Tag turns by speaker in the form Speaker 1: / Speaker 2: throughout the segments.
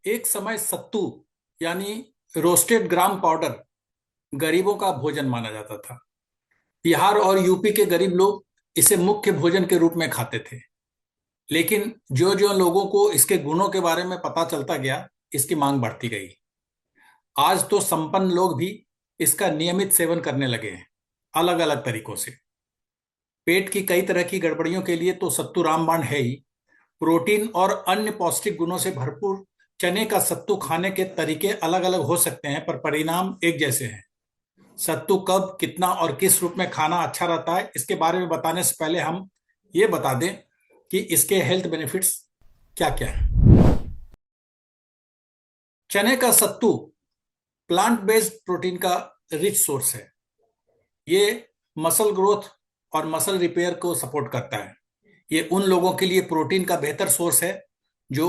Speaker 1: एक समय सत्तू यानी रोस्टेड ग्राम पाउडर गरीबों का भोजन माना जाता था। बिहार और यूपी के गरीब लोग इसे मुख्य भोजन के रूप में खाते थे। लेकिन जो जो लोगों को इसके गुणों के बारे में पता चलता गया, इसकी मांग बढ़ती गई। आज तो संपन्न लोग भी इसका नियमित सेवन करने लगे हैं, अलग अलग तरीकों से। पेट की कई तरह की गड़बड़ियों के लिए तो सत्तू रामबाण है ही। प्रोटीन और अन्य पौष्टिक गुणों से भरपूर चने का सत्तू खाने के तरीके अलग अलग हो सकते हैं, पर परिणाम एक जैसे हैं। सत्तू कब, कितना और किस रूप में खाना अच्छा रहता है, इसके बारे में बताने से पहले हम ये बता दें कि इसके हेल्थ बेनिफिट्स क्या क्या हैं। चने का सत्तू प्लांट बेस्ड प्रोटीन का रिच सोर्स है। ये मसल ग्रोथ और मसल रिपेयर को सपोर्ट करता है। ये उन लोगों के लिए प्रोटीन का बेहतर सोर्स है जो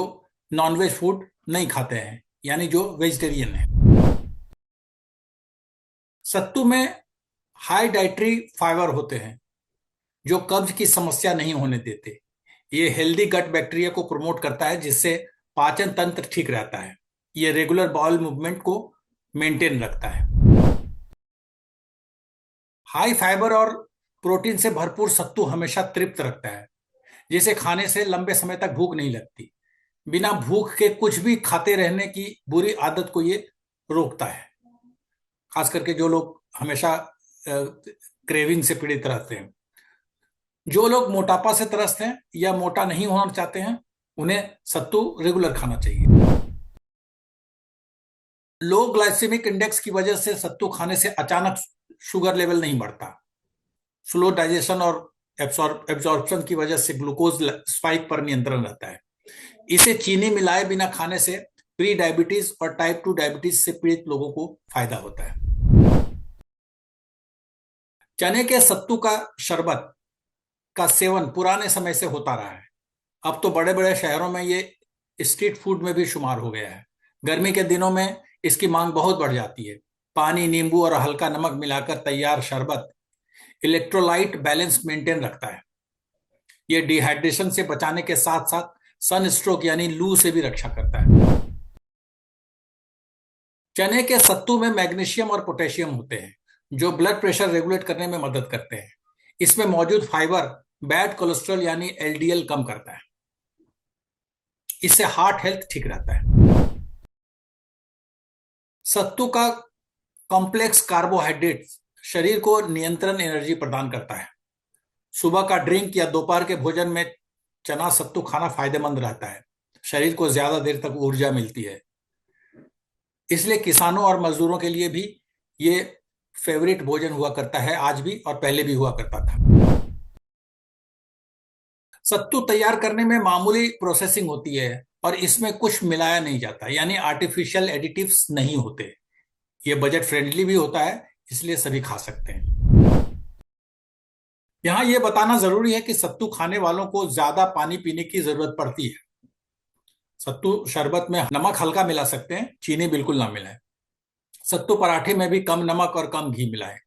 Speaker 1: नॉनवेज फूड नहीं खाते हैं, यानी जो वेजिटेरियन है। सत्तू में हाई डाइटरी फाइबर होते हैं जो कब्ज की समस्या नहीं होने देते। ये हेल्दी गट बैक्टीरिया को प्रमोट करता है, जिससे पाचन तंत्र ठीक रहता है। ये रेगुलर बाउल मूवमेंट को मेंटेन रखता है। हाई फाइबर और प्रोटीन से भरपूर सत्तू हमेशा तृप्त रखता है, जिसे खाने से लंबे समय तक भूख नहीं लगती। बिना भूख के कुछ भी खाते रहने की बुरी आदत को ये रोकता है, खास करके जो लोग हमेशा क्रेविंग से पीड़ित रहते हैं। जो लोग मोटापा से त्रस्त हैं या मोटा नहीं होना चाहते हैं, उन्हें सत्तू रेगुलर खाना चाहिए। लो ग्लाइसेमिक इंडेक्स की वजह से सत्तू खाने से अचानक शुगर लेवल नहीं बढ़ता। स्लो डाइजेशन और एब्जॉर्प्शन की वजह से ग्लूकोज स्पाइक पर नियंत्रण रहता है। इसे चीनी मिलाए बिना खाने से प्री डायबिटीज और टाइप 2 डायबिटीज से पीड़ित लोगों को फायदा होता है। चने के सत्तू का शरबत का सेवन पुराने समय से होता रहा है। अब तो बड़े बड़े शहरों में ये स्ट्रीट फूड में भी शुमार हो गया है। गर्मी के दिनों में इसकी मांग बहुत बढ़ जाती है। पानी, नींबू और हल्का नमक मिलाकर तैयार शरबत इलेक्ट्रोलाइट बैलेंस मेंटेन रखता है। ये डिहाइड्रेशन से बचाने के साथ साथ सन स्ट्रोक यानी लू से भी रक्षा करता है। चने के सत्तू में मैग्नीशियम और पोटेशियम होते हैं, जो ब्लड प्रेशर रेगुलेट करने में मदद करते हैं। इसमें मौजूद फाइबर बैड कोलेस्ट्रॉल यानी एलडीएल कम करता है। इससे हार्ट हेल्थ ठीक रहता है। सत्तू का कॉम्प्लेक्स कार्बोहाइड्रेट शरीर को नियंत्रण एनर्जी प्रदान करता है। सुबह का ड्रिंक या दोपहर के भोजन में चना सत्तू खाना फायदेमंद रहता है। शरीर को ज्यादा देर तक ऊर्जा मिलती है। इसलिए किसानों और मजदूरों के लिए भी ये फेवरेट भोजन हुआ करता है, आज भी और पहले भी हुआ करता था। सत्तू तैयार करने में मामूली प्रोसेसिंग होती है और इसमें कुछ मिलाया नहीं जाता, यानी आर्टिफिशियल एडिटिव्स नहीं होते। ये बजट फ्रेंडली भी होता है, इसलिए सभी खा सकते हैं। यहाँ ये बताना जरूरी है कि सत्तू खाने वालों को ज्यादा पानी पीने की जरूरत पड़ती है। सत्तू शरबत में नमक हल्का मिला सकते हैं, चीनी बिल्कुल ना मिलाएं। सत्तू पराठे में भी कम नमक और कम घी मिलाएं।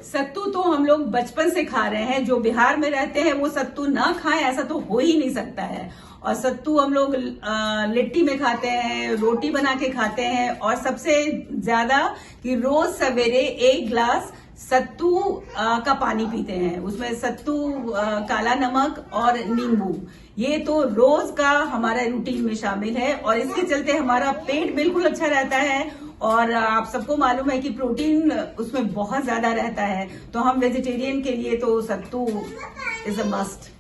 Speaker 2: सत्तू तो हम लोग बचपन से खा रहे हैं। जो बिहार में रहते हैं वो सत्तू ना खाएं ऐसा तो हो ही नहीं सकता है। और सत्तू हम लोग लिट्टी में खाते हैं, रोटी बना के खाते हैं, और सबसे ज्यादा कि रोज सवेरे 1 गिलास सत्तू का पानी पीते हैं। उसमें सत्तू, काला नमक और नींबू, ये तो रोज का हमारा रूटीन में शामिल है, और इसके चलते हमारा पेट बिल्कुल अच्छा रहता है। और आप सबको मालूम है कि प्रोटीन उसमें बहुत ज्यादा रहता है, तो हम वेजिटेरियन के लिए तो सत्तू इज अ मस्ट।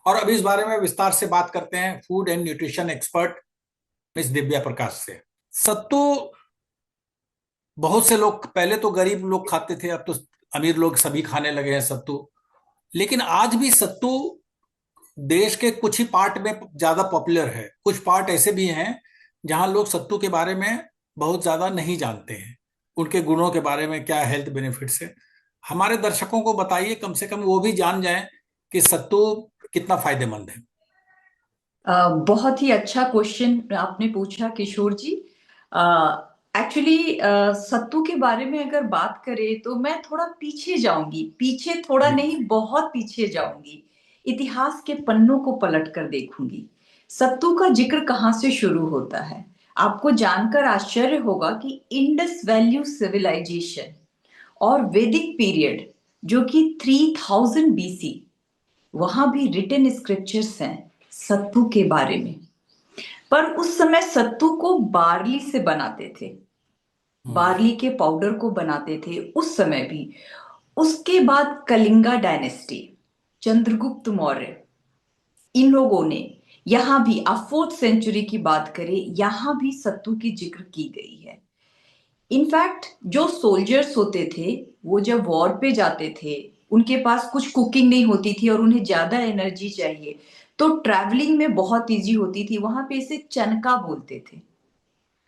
Speaker 1: और अब इस बारे में विस्तार से बात करते हैं food and nutrition expert miss Divya Prakash से। सत्तू बहुत से लोग, पहले तो गरीब लोग खाते थे, अब तो अमीर लोग सभी खाने लगे हैं सत्तू। लेकिन आज भी सत्तू देश के कुछ ही पार्ट में ज्यादा पॉपुलर है। कुछ पार्ट ऐसे भी हैं जहां लोग सत्तू के बारे में बहुत ज्यादा नहीं जानते हैं, उनके गुणों के बारे में, क्या हेल्थ बेनिफिट्स है। हमारे दर्शकों को बताइए, कम से कम वो भी जान जाएं कि सत्तू कितना फायदेमंद है।
Speaker 3: बहुत ही अच्छा क्वेश्चन आपने पूछा किशोर जी। एक्चुअली सत्तू के बारे में अगर बात करें तो मैं थोड़ा पीछे जाऊंगी, पीछे थोड़ा
Speaker 1: जी।
Speaker 3: नहीं बहुत पीछे जाऊंगी, इतिहास के पन्नों को पलट कर देखूंगी। सत्तू का जिक्र कहाँ से शुरू होता है? आपको जानकर आश्चर्य होगा कि इंडस वैल्यू सिविलाइजेशन और वैदिक पीरियड, जो कि 3000 बीसी, वहां भी रिटन स्क्रिप्चर्स हैं सत्तू के बारे में। पर उस समय सत्तू को बार्ली से बनाते थे,
Speaker 1: हम्म।
Speaker 3: बार्ली के पाउडर को बनाते थे उस समय भी। उसके बाद कलिंगा डायनेस्टी, चंद्रगुप्त मौर्य, इन लोगों ने, यहां भी आप 4th सेंचुरी की बात करें, यहां भी सत्तू की जिक्र की गई है। इनफैक्ट जो सोल्जर्स होते थे, वो जब वॉर पे जाते थे, उनके पास कुछ कुकिंग नहीं होती थी और उन्हें ज्यादा एनर्जी चाहिए, तो ट्रैवलिंग में बहुत इजी होती थी, वहां पे इसे चनका बोलते थे,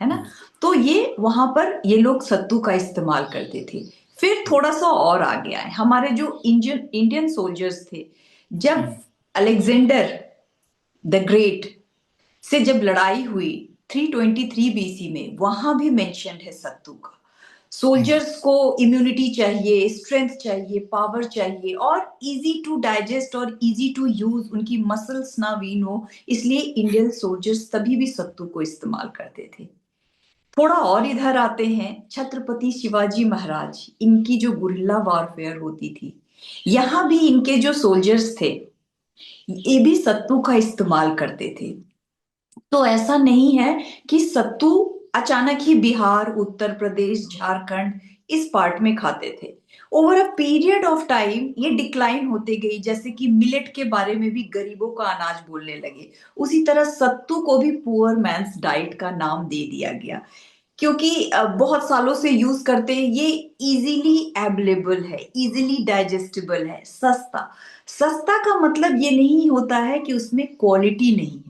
Speaker 3: है ना।
Speaker 1: हम्म।
Speaker 3: तो ये वहां पर ये लोग सत्तू का इस्तेमाल करते थे। फिर थोड़ा सा और आगे आए हमारे जो इंडियन इंडियन सोल्जर्स थे, जब
Speaker 1: हम्म।
Speaker 3: अलेक्जेंडर द ग्रेट से जब लड़ाई हुई 323 बीसी में, वहां भी मेंशन्ड है सत्तू का।
Speaker 1: हम्म।
Speaker 3: सोल्जर्स को इम्यूनिटी चाहिए, स्ट्रेंथ चाहिए, पावर चाहिए, और इजी टू डाइजेस्ट और इजी टू यूज, उनकी मसल्स ना वीन हो, इसलिए इंडियन सोल्जर्स तभी भी सत्तू को इस्तेमाल करते थे। थोड़ा और इधर आते हैं, छत्रपति शिवाजी महाराज, इनकी जो गुरिल्ला वॉरफेयर होती थी, यहां भी इनके जो सोल्जर्स थे, ये भी सत्तू का इस्तेमाल करते थे। तो ऐसा नहीं है कि सत्तू अचानक ही बिहार, उत्तर प्रदेश, झारखंड इस पार्ट में खाते थे। Over a period of time ये डिक्लाइन होते गई, जैसे कि मिलेट के बारे में भी गरीबों का अनाज बोलने लगे, उसी तरह सत्तू को भी पुअर मैंस डाइट का नाम दे दिया गया, क्योंकि बहुत सालों से यूज करते हैं, ये इजीली अवेलेबल है, इजीली डाइजेस्टेबल है, सस्ता। सस्ता का मतलब ये नहीं होता है कि उसमें क्वालिटी नहीं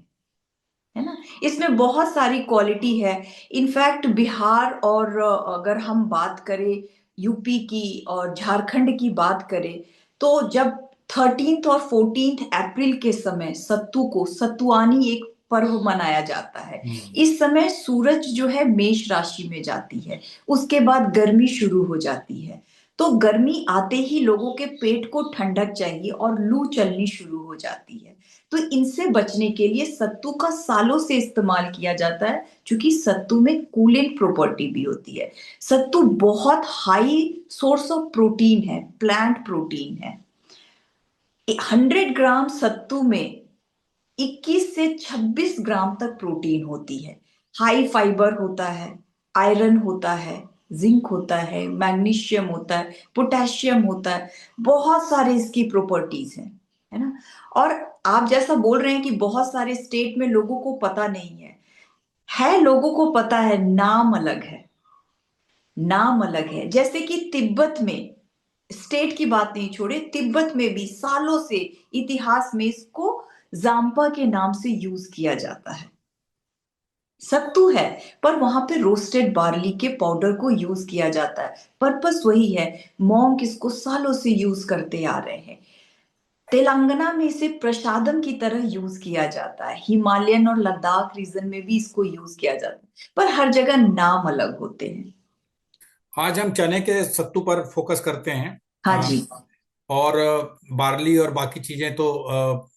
Speaker 3: है ना, इसमें बहुत सारी क्वालिटी है। इनफैक्ट बिहार और अगर हम बात करें यूपी की और झारखंड की बात करें, तो जब 13th और 14th अप्रैल के समय सत्तू को सत्तुआनी एक पर्व मनाया जाता है।
Speaker 1: हम्म।
Speaker 3: इस समय सूरज जो है मेष राशि में जाती है, उसके बाद गर्मी शुरू हो जाती है। तो गर्मी आते ही लोगों के पेट को ठंडक चाहिए और लू चलनी शुरू हो जाती है। तो इनसे बचने के लिए सत्तू का सालों से इस्तेमाल किया जाता है, क्योंकि सत्तू में कूलेंट प्रॉपर्टी भी होती है। सत्तू बहुत हाई सोर्स ऑफ प्रोटीन है, प्लांट प्रोटीन है। 100 ग्राम सत्तू में 21 से 26 ग्राम तक प्रोटीन होती है। हाई फाइबर होता है, आयरन होता है, जिंक होता है, मैग्नीशियम होता है, पोटेशियम होता है, बहुत सारे इसकी प्रॉपर्टीज हैं, है ना। और आप जैसा बोल रहे हैं कि बहुत सारे स्टेट में लोगों को पता नहीं है लोगों को पता है, नाम अलग है, नाम अलग है। जैसे कि तिब्बत में, स्टेट की बात नहीं छोड़े, तिब्बत में भी सालों से इतिहास में इसको जाम्पा के नाम से यूज किया जाता है। सत्तू है, पर वहां पे रोस्टेड बार्ली के पाउडर को यूज किया जाता है। पर्पस वही है, मॉन्क इसको सालों से यूज करते आ रहे हैं। तेलंगाना में इसे प्रसादम की तरह यूज किया जाता है, हिमालयन और लद्दाख रीजन में भी इसको यूज किया जाता है, पर हर जगह नाम अलग होते हैं।
Speaker 1: आज हम चने के सत्तू पर फोकस करते हैं।
Speaker 3: हाँ जी।
Speaker 1: और बार्ली और बाकी चीजें तो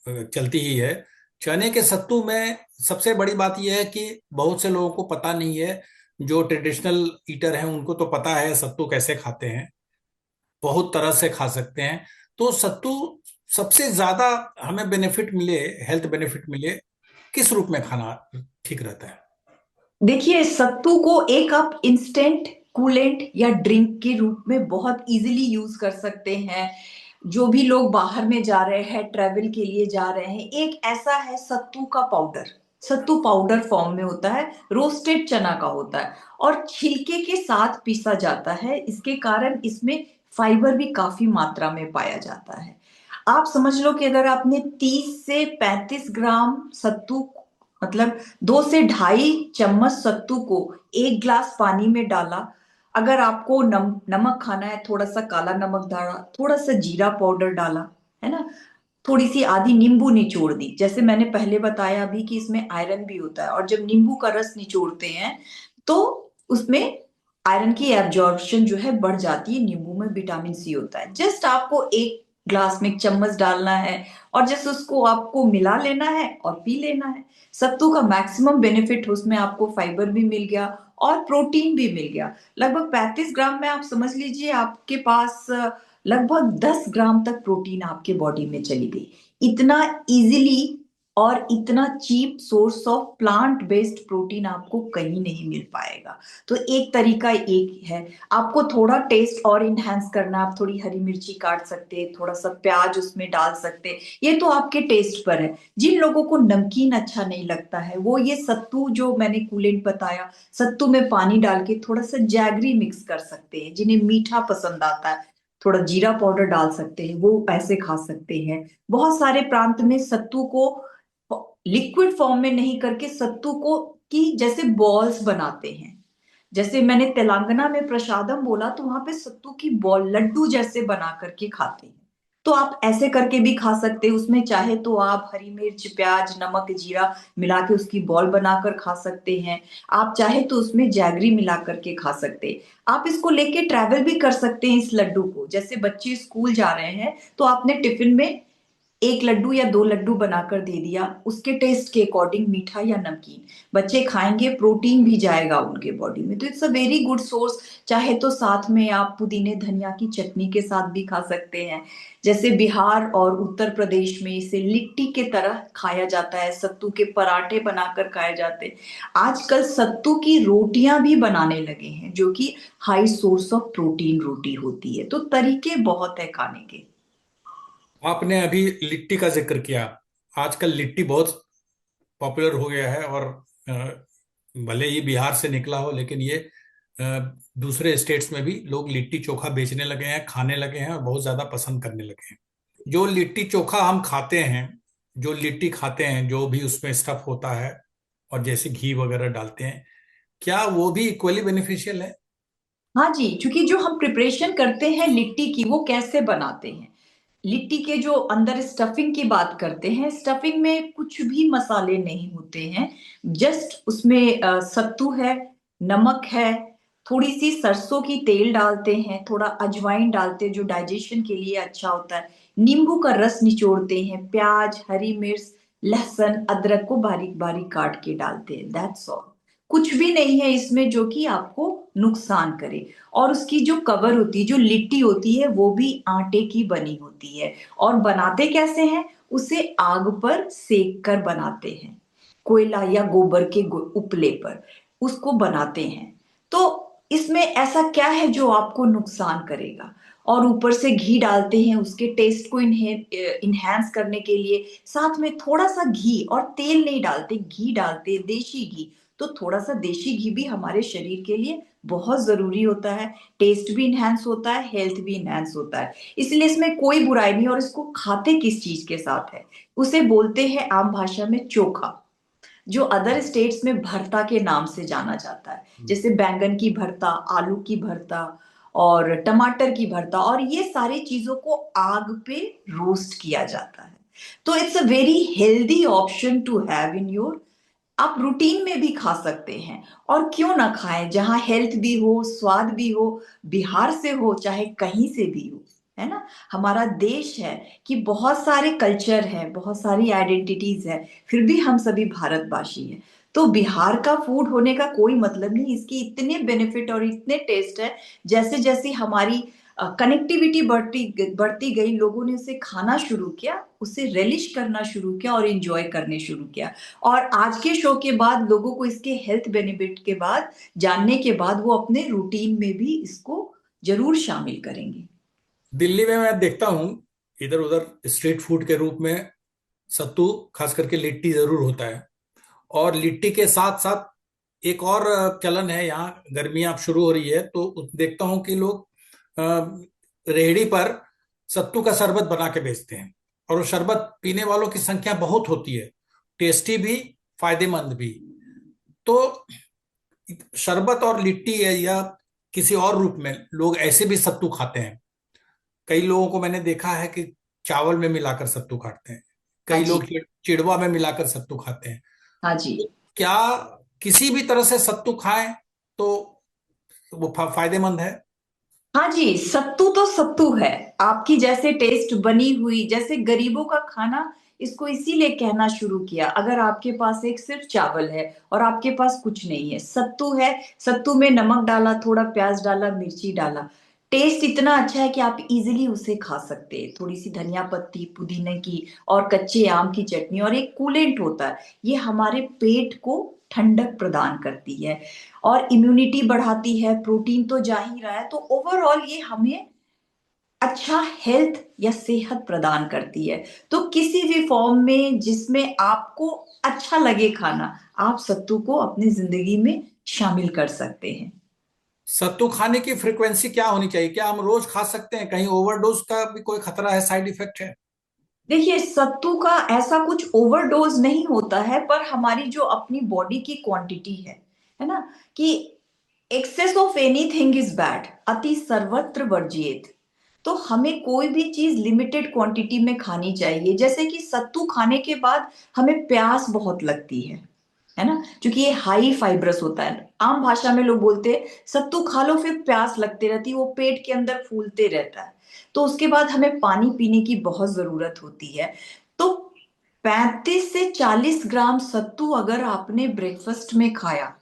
Speaker 1: चलती ही है। चने के सत्तू में सबसे बड़ी बात यह है कि बहुत से लोगों को पता नहीं है। जो ट्रेडिशनल ईटर हैं उनको तो पता है सत्तू कैसे खाते हैं, बहुत तरह से खा सकते हैं। तो सत्तू सबसे ज्यादा हमें बेनिफिट मिले, हेल्थ बेनिफिट मिले, किस रूप में खाना ठीक रहता है?
Speaker 3: देखिए, सत्तू को एक आप इंस्टेंट कूलेंट या ड्रिंक के रूप में बहुत इजीली यूज कर सकते हैं। जो भी लोग बाहर में जा रहे हैं, ट्रेवल के लिए जा रहे हैं, एक ऐसा है सत्तू का पाउडर, सत्तू पाउडर फॉर्म में होता है, रोस्टेड चना का होता है और छिलके के साथ पीसा जाता है। इसके कारण इसमें फाइबर भी काफी मात्रा में पाया जाता है। आप समझ लो कि अगर आपने 30 से 35 ग्राम सत्तू, मतलब 2 से ढाई चम्मच सत्तू को 1 गिलास पानी में डाला, अगर आपको नमक खाना है, थोड़ा सा काला नमक डाला, थोड़ा सा जीरा पाउडर डाला, है ना, थोड़ी सी आधी नींबू निचोड़ दी, जैसे मैंने पहले बताया अभी कि इसमें आयरन भी होता है, और जब नींबू का रस निचोड़ते हैं तो उसमें आयरन की एब्जॉर्प्शन जो है बढ़ जाती है, नींबू में विटामिन सी होता है। जस्ट आपको एक ग्लास में एक चम्मच डालना है और जैसे उसको आपको मिला लेना है और पी लेना है। सत्तू का मैक्सिमम बेनिफिट, उसमें आपको फाइबर भी मिल गया और प्रोटीन भी मिल गया। लगभग 35 ग्राम में आप समझ लीजिए आपके पास लगभग 10 ग्राम तक प्रोटीन आपके बॉडी में चली गई। इतना इजीली और इतना cheap source of plant based protein आपको कहीं नहीं मिल पाएगा। तो एक तरीका एक है। आपको थोड़ा टेस्ट और इनहेंस करना, आप थोड़ी हरी मिर्ची काट सकते हैं, थोड़ा सा प्याज उसमें डाल सकते हैं, ये तो आपके टेस्ट पर है। जिन लोगों को नमकीन अच्छा नहीं लगता है वो ये सत्तू जो मैंने कूलेंट बताया, सत्तू में पानी डाल के थोड़ा सा जैगरी मिक्स कर सकते हैं। जिन्हें मीठा पसंद आता है थोड़ा जीरा पाउडर डाल सकते हैं, वो ऐसे खा सकते हैं। बहुत सारे प्रांत में सत्तू को लिक्विड फॉर्म में नहीं करके सत्तू को की जैसे बॉल्स बनाते हैं। जैसे मैंने तेलंगाना में प्रसादम बोला तो वहां पे सत्तू की बॉल लड्डू जैसे बना करके खाते हैं। तो आप ऐसे करके भी खा सकते हैं। उसमें चाहे तो आप हरी मिर्च प्याज नमक जीरा मिला के उसकी बॉल बनाकर खा सकते हैं। आप चाहे तो उसमें जैगरी मिला करके खा सकते हैं। आप इसको लेके ट्रैवल भी कर सकते हैं। इस लड्डू को जैसे बच्चे स्कूल जा रहे हैं तो आपने टिफिन में एक लड्डू या दो लड्डू बनाकर दे दिया, उसके टेस्ट के अकॉर्डिंग मीठा या नमकीन बच्चे खाएंगे, प्रोटीन भी जाएगा उनके बॉडी में। तो it's a very good source. चाहे तो साथ में आप पुदीने धनिया की चटनी के साथ भी खा सकते हैं। जैसे बिहार और उत्तर प्रदेश में इसे लिट्टी के तरह खाया जाता है, सत्तू के पराठे बनाकर खाए जाते हैं। आजकल सत्तू की रोटियां भी बनाने लगे हैं जो कि हाई सोर्स ऑफ प्रोटीन रोटी होती है। तो तरीके बहुत है खाने के।
Speaker 1: आपने अभी लिट्टी का जिक्र किया। आजकल लिट्टी बहुत पॉपुलर हो गया है, और भले ही बिहार से निकला हो, लेकिन ये दूसरे स्टेट्स में भी लोग लिट्टी चोखा बेचने लगे हैं, खाने लगे हैं और बहुत ज्यादा पसंद करने लगे हैं। जो लिट्टी चोखा हम खाते हैं, जो लिट्टी खाते हैं, जो भी उसमें स्टफ होता है और जैसे घी वगैरह डालते हैं, क्या वो भी इक्वली बेनिफिशियल है?
Speaker 3: हाँ जी, क्योंकि जो हम प्रिपरेशन करते हैं लिट्टी की वो कैसे बनाते हैं। लिट्टी के जो अंदर स्टफिंग की बात करते हैं, स्टफिंग में कुछ भी मसाले नहीं होते हैं। जस्ट उसमें सत्तू है, नमक है, थोड़ी सी सरसों की तेल डालते हैं, थोड़ा अजवाइन डालते हैं जो डाइजेशन के लिए अच्छा होता है, नींबू का रस निचोड़ते हैं, प्याज हरी मिर्च लहसुन अदरक को बारीक बारीक काट के डालते हैं। That's all. कुछ भी नहीं है इसमें जो कि आपको नुकसान करे। और उसकी जो कवर होती है, जो लिट्टी होती है, वो भी आटे की बनी होती है। और बनाते कैसे हैं, उसे आग पर सेक कर बनाते हैं, कोयला या गोबर के उपले पर उसको बनाते हैं। तो इसमें ऐसा क्या है जो आपको नुकसान करेगा। और ऊपर से घी डालते हैं उसके टेस्ट को इनहेंस करने के लिए। साथ में थोड़ा सा घी, और तेल नहीं डालते, घी डालते, देशी घी। तो थोड़ा सा देशी घी भी हमारे शरीर के लिए बहुत जरूरी होता है। टेस्ट भी इनहेंस होता है, हेल्थ भी इनहेंस होता है। इसलिए इसमें कोई बुराई नहीं। और इसको खाते किस चीज के साथ है, उसे बोलते हैं आम भाषा में चोखा, जो अदर स्टेट्स में भरता के नाम से जाना जाता है। जैसे बैंगन की भरता, आलू की भरता और टमाटर की भरता, और ये सारी चीजों को आग पे रोस्ट किया जाता है। तो it's a very healthy option to have in your. आप रूटीन में भी खा सकते हैं। और क्यों ना खाएं, जहां हेल्थ भी हो स्वाद भी हो, बिहार से हो चाहे कहीं से भी हो, है ना। हमारा देश है कि बहुत सारे कल्चर है, बहुत सारी आइडेंटिटीज है, फिर भी हम सभी भारतवासी हैं। तो बिहार का फूड होने का कोई मतलब नहीं, इसके इतने बेनिफिट और इतने टेस्ट है। जैसे जैसे हमारी कनेक्टिविटी बढ़ती बढ़ती गई, लोगों ने उसे खाना शुरू किया, उसे रेलिश करना शुरू किया और इंजॉय करने शुरू किया। और आज के शो के बाद लोगों को इसके हेल्थ बेनिफिट के बाद जानने के बाद वो अपने रूटीन में भी इसको जरूर शामिल करेंगे।
Speaker 1: दिल्ली में मैं देखता हूँ इधर उधर स्ट्रीट फूड के रूप में सत्तू, खास करके लिट्टी जरूर होता है। और लिट्टी के साथ साथ एक और चलन है, यहाँ गर्मियां अब शुरू हो रही है तो देखता हूँ कि लोग रेहड़ी पर सत्तू का शरबत बना के बेचते हैं, और वो शरबत पीने वालों की संख्या बहुत होती है, टेस्टी भी, फायदेमंद भी। तो शरबत और लिट्टी है या किसी और रूप में लोग ऐसे भी सत्तू खाते हैं। कई लोगों को मैंने देखा है कि चावल में मिलाकर सत्तू खाते हैं,
Speaker 3: हाँ
Speaker 1: कई
Speaker 3: जी।
Speaker 1: लोग चिड़वा में मिलाकर सत्तू खाते हैं।
Speaker 3: हाँ जी।
Speaker 1: क्या किसी भी तरह से सत्तू खाएं तो वो फायदेमंद है?
Speaker 3: हाँ जी, सत्तू तो सत्तू है। आपकी जैसे टेस्ट बनी हुई, जैसे गरीबों का खाना, इसको इसीलिए कहना शुरू किया। अगर आपके पास एक सिर्फ चावल है और आपके पास कुछ नहीं है, सत्तू है, सत्तू में नमक डाला, थोड़ा प्याज डाला, मिर्ची डाला, टेस्ट इतना अच्छा है कि आप इजीली उसे खा सकते हैं। थोड़ी सी धनिया पत्ती, पुदीने की और कच्चे आम की चटनी, और एक कूलेंट होता है, ये हमारे पेट को ठंडक प्रदान करती है और इम्यूनिटी बढ़ाती है। प्रोटीन तो जा ही रहा है, तो ओवरऑल ये हमें अच्छा हेल्थ या सेहत प्रदान करती है। तो किसी भी फॉर्म में जिसमें आपको अच्छा लगे खाना, आप सत्तू को अपनी जिंदगी में शामिल कर सकते हैं।
Speaker 1: सत्तू खाने की फ्रिक्वेंसी क्या होनी चाहिए? क्या हम रोज खा सकते हैं? कहीं ओवरडोज का भी कोई खतरा है, साइड इफेक्ट है?
Speaker 3: देखिए, सत्तू का ऐसा कुछ ओवरडोज नहीं होता है, पर हमारी जो अपनी बॉडी की क्वांटिटी है ना, कि excess of anything is bad, अति सर्वत्र वर्जिएत। तो हमें कोई भी चीज लिमिटेड क्वांटिटी में खानी चाहिए। जैसे कि सत्तू खाने के बाद हमें प्यास बहुत लगती है ना, क्योंकि ये हाई फाइब्रस होता है। आम भाषा में लोग बोलते हैं सत्तू खा लो फिर प्यास लगती रहती है, वो पेट के अंदर फूलते रहता है। तो उसके बाद हमें पानी पीने की बहुत जरूरत होती है। तो 35 से 40 ग्राम सत्तू अगर आपने ब्रेकफास्ट में खाया,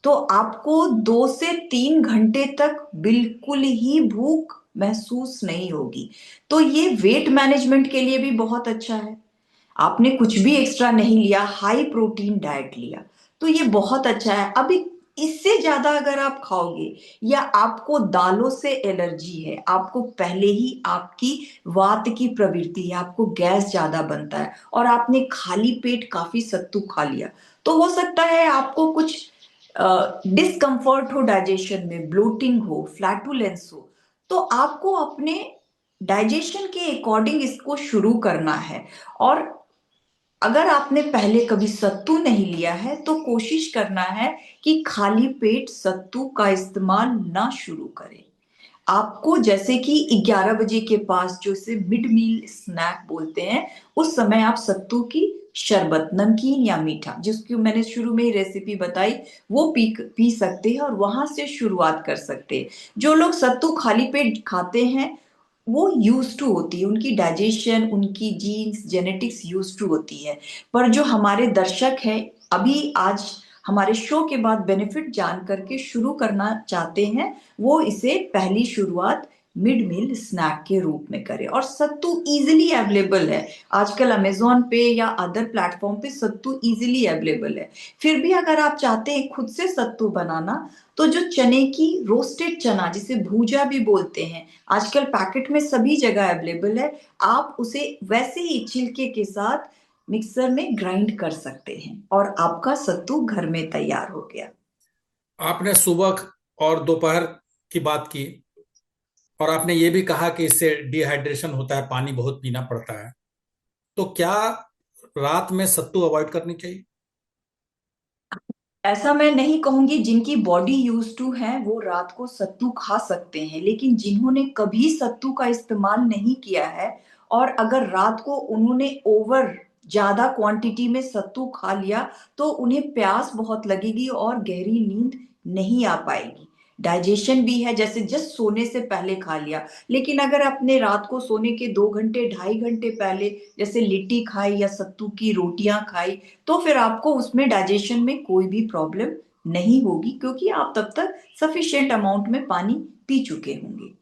Speaker 3: तो आपको 2 से 3 घंटे तक बिल्कुल ही भूख महसूस नहीं होगी। तो ये वेट मैनेजमेंट के लिए भी बहुत अच्छा है। आपने कुछ भी एक्स्ट्रा नहीं लिया, हाई प्रोटीन डाइट लिया, तो ये बहुत अच्छा है। अभी इससे ज्यादा अगर आप खाओगे, या आपको दालों से एलर्जी है, आपको पहले ही आपकी वात की प्रवृत्ति है, आपको गैस ज्यादा बनता है, और आपने खाली पेट काफी सत्तू खा लिया, तो हो सकता है आपको कुछ डिस्कम्फर्ट हो, डाइजेशन में ब्लोटिंग हो, फ्लैटुलेंस हो। तो आपको अपने डाइजेशन के अकॉर्डिंग इसको शुरू करना है। और अगर आपने पहले कभी सत्तू नहीं लिया है, तो कोशिश करना है कि खाली पेट सत्तू का इस्तेमाल ना शुरू करें। आपको जैसे कि 11 बजे के पास, जो इसे मिड मील स्नैक बोलते हैं, उस समय आप सत्तू की शरबत, नमकीन या मीठा, जिसकी मैंने शुरू में ही रेसिपी बताई, वो पी सकते हैं और वहां से शुरुआत कर सकते हैं। जो लोग सत्तू खाली पेट खाते हैं, वो यूज टू होती है, उनकी डाइजेशन, उनकी जीन्स, जेनेटिक्स यूज टू होती है। पर जो हमारे दर्शक हैं, अभी आज हमारे शो के बाद बेनिफिट जान करके शुरू करना चाहते हैं, वो इसे पहली शुरुआत मिड मील स्नैक के रूप में करें। और सत्तू इजीली अवेलेबल है, आजकल अमेजोन पे या अदर प्लेटफॉर्म पे सत्तू इजीली अवेलेबल है। फिर भी अगर आप चाहते हैं खुद से सत्तू बनाना, तो जो चने की रोस्टेड चना, जिसे भूजा भी बोलते हैं, आजकल पैकेट में सभी जगह अवेलेबल है। आप उसे वैसे ही छिलके के साथ मिक्सर में ग्राइंड कर सकते हैं और आपका सत्तू घर में तैयार हो गया।
Speaker 1: आपने सुबह और दोपहर की बात की, और आपने ये भी कहा कि इससे डिहाइड्रेशन होता है, पानी बहुत पीना पड़ता है। तो क्या रात में सत्तू अवॉइड करनी चाहिए?
Speaker 3: ऐसा मैं नहीं कहूंगी, जिनकी बॉडी यूज टू है वो रात को सत्तू खा सकते हैं, लेकिन जिन्होंने कभी सत्तू का इस्तेमाल नहीं किया है, और अगर रात को उन्होंने ओवर ज्यादा क्वांटिटी में सत्तू खा लिया, तो उन्हें प्यास बहुत लगेगी और गहरी नींद नहीं आ पाएगी। डाइजेशन भी है, जैसे जस्ट सोने से पहले खा लिया। लेकिन अगर अपने रात को सोने के 2 घंटे 2.5 घंटे पहले जैसे लिट्टी खाई या सत्तू की रोटियां खाई, तो फिर आपको उसमें डाइजेशन में कोई भी प्रॉब्लम नहीं होगी, क्योंकि आप तब तक सफिशिएंट अमाउंट में पानी पी चुके होंगे।